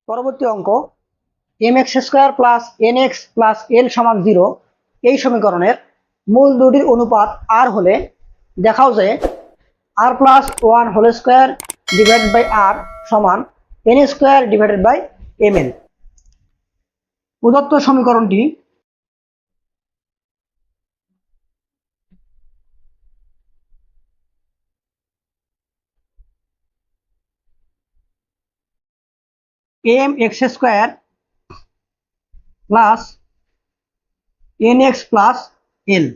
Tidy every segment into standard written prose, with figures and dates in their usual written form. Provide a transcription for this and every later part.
পরবর্তী অঙ্ক mx² plus nx plus l সমান 0 এই সমীকরণের মূল দুটির অনুপাত r হলে দেখাও যে r plus 1 whole square divided by r সমান n square divided by mn। প্রদত্ত সমীকরণটি mx² plus nx plus l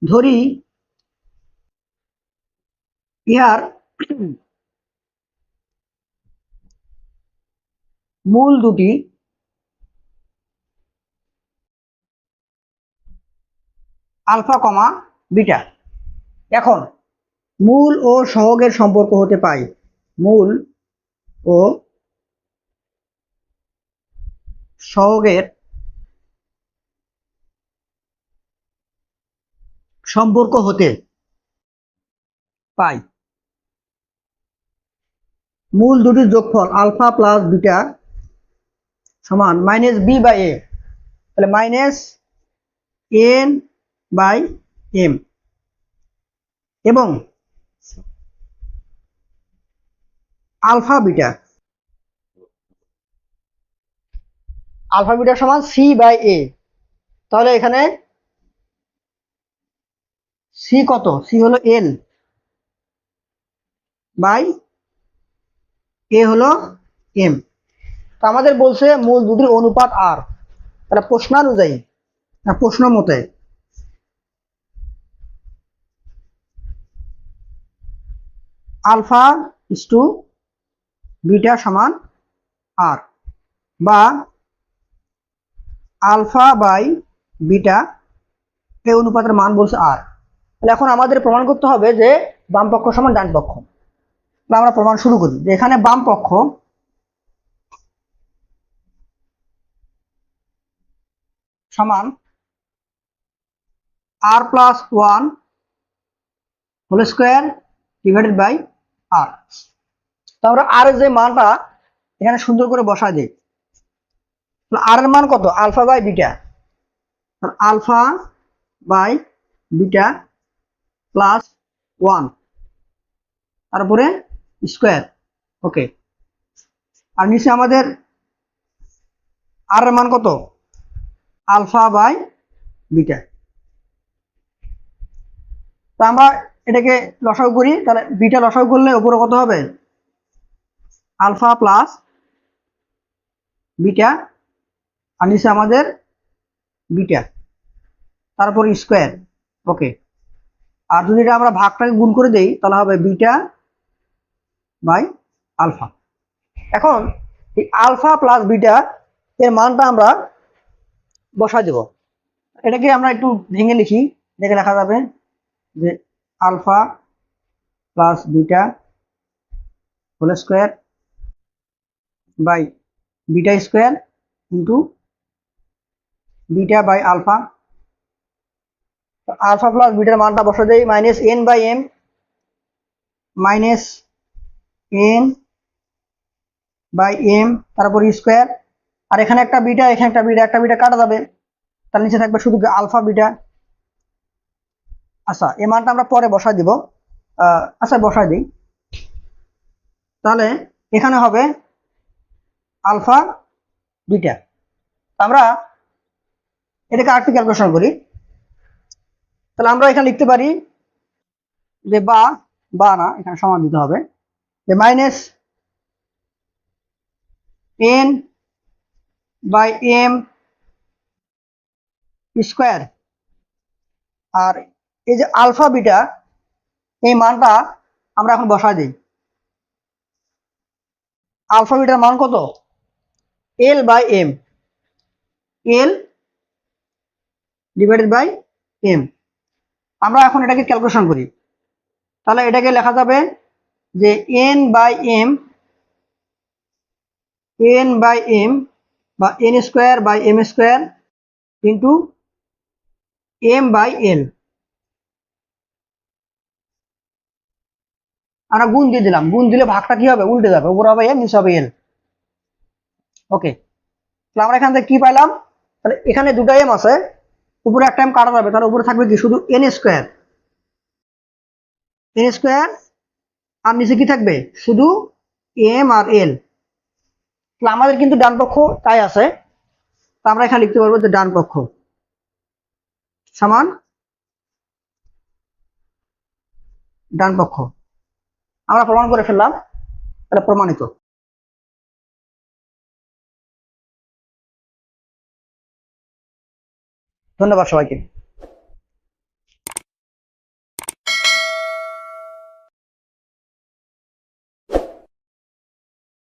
ধরি ইহার মূল দুটি আলফা কমা বিটা। এখন মূল ও সহগের সম্পর্ক হতে পাই মূল ও সহগের সম্পর্ক হতে পাই মূল দুটির যোগফল আলফা প্লাস বিটা সমান মাইনাস বি বাই এ, তাহলে মাইনাস এন বাই এম এবং আলফা বিটা সমান সি বাই এ। তাহলে এখানে সি কত? সি হলো এল বাই এ হলো এম। তো আমাদের বলছে মূল দুটির অনুপাত আর, তাহলে প্রশ্নানুযায়ী প্রশ্ন মতে আলফা ইস টু বিটা সমান আর, বা আলফা বাই বিটা এই অনুপাতের মান বলছে আর। তাহলে এখন আমাদের প্রমাণ করতে হবে যে বাম পক্ষ সমান ডান পক্ষ। আমরা প্রমাণ শুরু করি যে এখানে বাম পক্ষ সমান r plus 1 whole square divided by r. তো আমরা আর এর যে মানটা এখানে সুন্দর করে বসাই দিই। আর এর মান কত? Alpha by beta, alpha by beta plus 1 তারপরে স্কয়ার। ওকে, আর নিচে আমাদের আর এর মান কত? Alpha by beta. তো আমরা এটাকে লসাগু করি, তাহলে বিটা লসাগু করলে উপরে কত হবে? আলফা প্লাস বিটা, আর নিচে আমাদের বিটা তারপর স্কয়ার। ওকে, আর যদি এটা আমরা ভাগটাকে গুণ করে দেই তাহলে হবে বিটা বাই আলফা। এখন এই আলফা প্লাস বিটা এর মানটা আমরা বসাই দেব। এটাকে আমরা একটু ভেঙে লিখি, দেখে লেখা যাবে যে alpha plus beta whole square by beta square into beta by alpha. Alpha plus বিটার মানটা বসা দেই minus N by M, minus N by M তারপর স্কয়ার। আর এখানে একটা বিটা, এখানে একটা বিটা কাটা যাবে, তার নিচে থাকবে শুধু আলফা বিটা। আচ্ছা, এই মানটা আমরা পরে বসাই দিব। আচ্ছা বসাই দিই, তাহলে এখানে হবে আলফা বিটা। আমরা এটাকে আরেকটু ক্যালকুলেশন করি, তাহলে আমরা এখানে লিখতে পারি যে বা না, এখানে সমান দিতে হবে যে minus N by M square. আর এই যে আলফা বিটা এই মানটা আমরা এখন বসাই দিই। আলফা বিটার মান কত? L by M, L divided by M. আমরা এখন এটাকে ক্যালকুলেশন করি, তাহলে এটাকে লেখা যাবে যে এন বাই এম বা N square by M square into M by L. আমরা গুণ দিয়ে দিলাম, গুণ দিলে ভাগটা কি হবে? উল্টে যাবে, উপর হবে এম নিচে হবে এল। ওকে, তাহলে আমরা এখান থেকে কি পাইলাম, তাহলে এখানে দুটো এম আছে, উপরে একটা এম কাটা যাবে, তাহলে উপরে থাকবে কি শুধু এন স্কোয়ার, এন স্কোয়ার, আর নিচে কি থাকবে শুধু এম আর এল। তাহলে আমাদের কিন্তু ডান পক্ষ তাই আছে, তা আমরা এখানে লিখতে পারবো যে ডান পক্ষ সমান ডান পক্ষ। আমরা প্রমাণ করে ফেললাম, এটা প্রমাণিত। ধন্যবাদ সবাইকে।